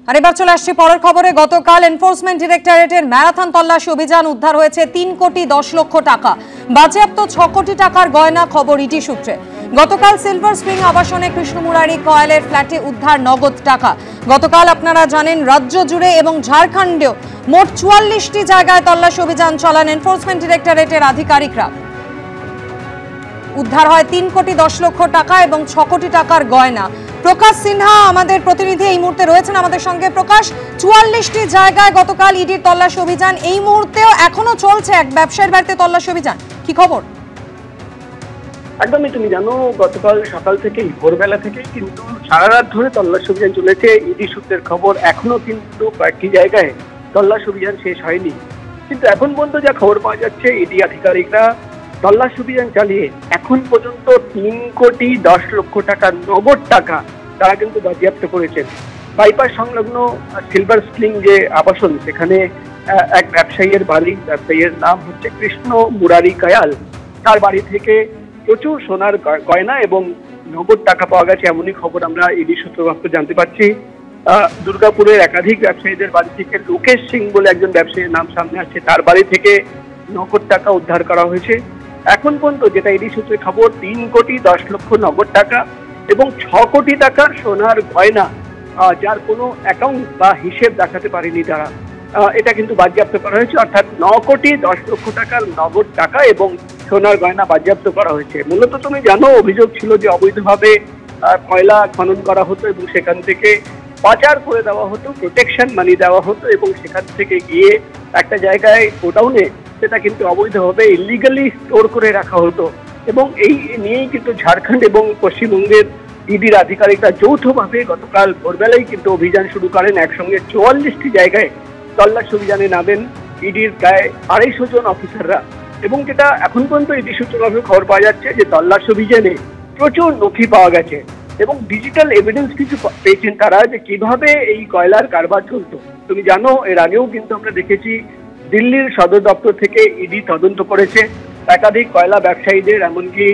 আর এবার চলে আসছি পরের খবরে। গতকাল এনফোর্সমেন্ট ডিরেক্টরেটের ম্যারাথন তল্লাশি অভিযান, উদ্ধার হয়েছে 3,10,00,000 টাকা, বাজেয়াপ্ত 6 কোটি টাকার গয়না। খবর ইডি সূত্রে। গতকাল সিলভার স্প্রিং আবাসনে কৃষ্ণমুরারি কয়েলের ফ্ল্যাটে উদ্ধার নগদ টাকা। গতকাল আপনারা জানেন রাজ্য জুড়ে এবং ঝাড়খণ্ডেও মোট 44টি জায়গায় তল্লাশি অভিযান চালান এনফোর্সমেন্ট ডিরেক্টরেটের আধিকারিকরা। উদ্ধার হয় 3,10,00,000 টাকা এবং 6 কোটি টাকার গয়না। প্রকাশ সিনহা আমাদের প্রতিনিধি এই মুহূর্তে রয়েছেন আমাদের সঙ্গে। প্রকাশ, 44টি জায়গায় গতকাল ইডির তল্লাশি অভিযান, এই মুহূর্তেও এখনো চলছে এক ব্যবসায়ীর বাড়িতে তল্লাশি অভিযান, কি খবর? একদমই, তুমি জানো গতকাল সকাল থেকেই ভোরবেলা থেকেই কিন্তু সারা রাত ধরে তল্লাশি অভিযান চলেছে। ইডি সূত্রের খবর, এখনো কিন্তু কয়েকটি জায়গায় তল্লাশি অভিযান শেষ হয়নি। কিন্তু এখন পর্যন্ত যা খবর পাওয়া যাচ্ছে, ইডি আধিকারিকরা তল্লাশি অভিযান চালিয়ে এখন পর্যন্ত 3,10,00,000 টাকা নগদ টাকা তারা কিন্তু বাজেয়াপ্ত করেছেন। বাইপাস সংলগ্ন সিলভার স্প্রিং যে আবাসন, সেখানে এক ব্যবসায়ীর বাড়ি, ব্যবসায়ীর নাম হচ্ছে কৃষ্ণ মুরারি কয়াল, তার বাড়ি থেকে প্রচুর সোনার গয়না এবং নগদ টাকা পাওয়া গেছে, এমনই খবর আমরা ইডি সূত্রপ্রাপ্ত জানতে পারছি। দুর্গাপুরের একাধিক ব্যবসায়ীদের বাড়ি থেকে লোকেশ সিং বলে একজন ব্যবসায়ীর নাম সামনে আসছে, তার বাড়ি থেকে নগদ টাকা উদ্ধার করা হয়েছে। এখন পর্যন্ত যেটা ইডি সূত্রে খবর, 3,10,00,000 নগদ টাকা এবং 6 কোটি টাকার সোনার গয়না, যার কোনো অ্যাকাউন্ট বা হিসেব দেখাতে পারেনি তারা, এটা কিন্তু বাজেয়াপ্ত করা হয়েছে। অর্থাৎ 9,10,00,000 টাকার নগদ টাকা এবং সোনার গয়না বাজেয়াপ্ত করা হয়েছে। মূলত তুমি জানো, অভিযোগ ছিল যে অবৈধভাবে কয়লা খনন করা হতো এবং সেখান থেকে পাচার করে দেওয়া হতো, প্রোটেকশন মানি দেওয়া হতো এবং সেখান থেকে গিয়ে একটা জায়গায় গোডাউনে সেটা কিন্তু অবৈধভাবে ইলিগালি স্টোর করে রাখা হতো। এবং এই নিয়েই কিন্তু ঝাড়খণ্ড এবং পশ্চিমবঙ্গের ইডির আধিকারিকরা যৌথভাবে গতকাল ভোরবেলায় কিন্তু অভিযান শুরু করেন। একসঙ্গে 44টি জায়গায় তল্লাশি অভিযানে নামেন ইডির প্রায় 250 জন অফিসাররা। এবং যেটা এখন পর্যন্ত ইডি সূত্রভাবে খবর পাওয়া যাচ্ছে যে তল্লাশি অভিযানে প্রচুর নথি পাওয়া গেছে এবং ডিজিটাল এভিডেন্স কিছু পেয়েছেন তারা, যে কিভাবে এই কয়লার কারবার চলতো। তুমি জানো, এর আগেও কিন্তু আমরা দেখেছি দিল্লির সদর দপ্তর থেকে ইডি তদন্ত করেছে একাধিক কয়লা ব্যবসায়ীদের, এমনকি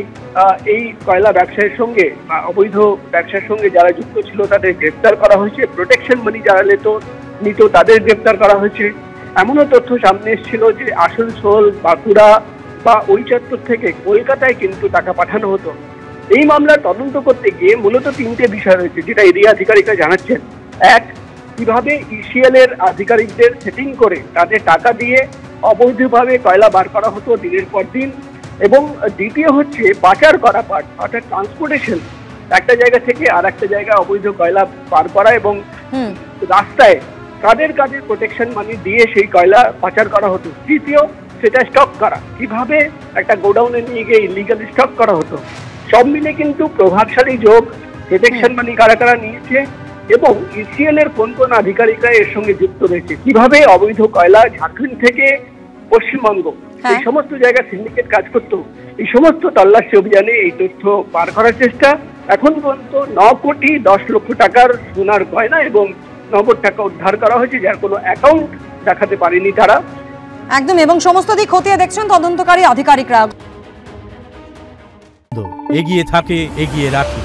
এই কয়লা ব্যবসায়ের সঙ্গে বা অবৈধ ব্যবসার সঙ্গে যারা যুক্ত ছিল তাদের গ্রেপ্তার করা হয়েছে, প্রোটেকশন মানি যারা নিত তাদের গ্রেপ্তার করা হয়েছে। এমনও তথ্য সামনে এসেছিল যে আসানসোল, বাঁকুড়া বা ওই চত্বর থেকে কলকাতায় কিন্তু টাকা পাঠানো হতো। এই মামলার তদন্ত করতে গিয়ে মূলত 3টে বিষয় রয়েছে, যেটা ইডি আধিকারিকরা জানাচ্ছেন। এক, কিভাবে ইসিএল এর আধিকারিকদের সেটিং করে তাদের টাকা দিয়ে অবৈধভাবে কয়লা বার করা হতো দিনের পর দিন। এবং দ্বিতীয় হচ্ছে পাচার করা পার্ট, অর্থাৎ ট্রান্সপোর্টেশন, একটা জায়গা থেকে আর একটা জায়গায় অবৈধ কয়লা পার করা এবং রাস্তায় কাদের প্রোটেকশন মানি দিয়ে সেই কয়লা পাচার করা হতো। তৃতীয়, সেটা স্টক করা, কিভাবে একটা গোডাউনে নিয়ে গিয়ে ইলিগাল স্টক করা হতো। সব মিলে কিন্তু প্রভাবশালী যোগ, প্রোটেকশন মানি কারা কারা নিয়েছে এবং ইসিএল এর কোন কোন আধিকারিকরা এর সঙ্গে যুক্ত রয়েছে, কিভাবে অবৈধ কয়লা ঝাড়খণ্ড থেকে পশ্চিমবঙ্গ এই সমস্ত জায়গায় সিন্ডিকেট কাজ করতো, এই সমস্ত তল্লাশি অভিযানে এই তথ্য পার করার চেষ্টা। এখন পর্যন্ত 9,10,00,000 টাকার সোনার গয়না এবং নগদ টাকা উদ্ধার করা হয়েছে, যার কোনো অ্যাকাউন্ট দেখাতে পারেনি তারা। একদম, এবং সমস্ত দিক খতিয়ে দেখছেন তদন্তকারী আধিকারিকরা। এগিয়ে থাকে, এগিয়ে রাখে।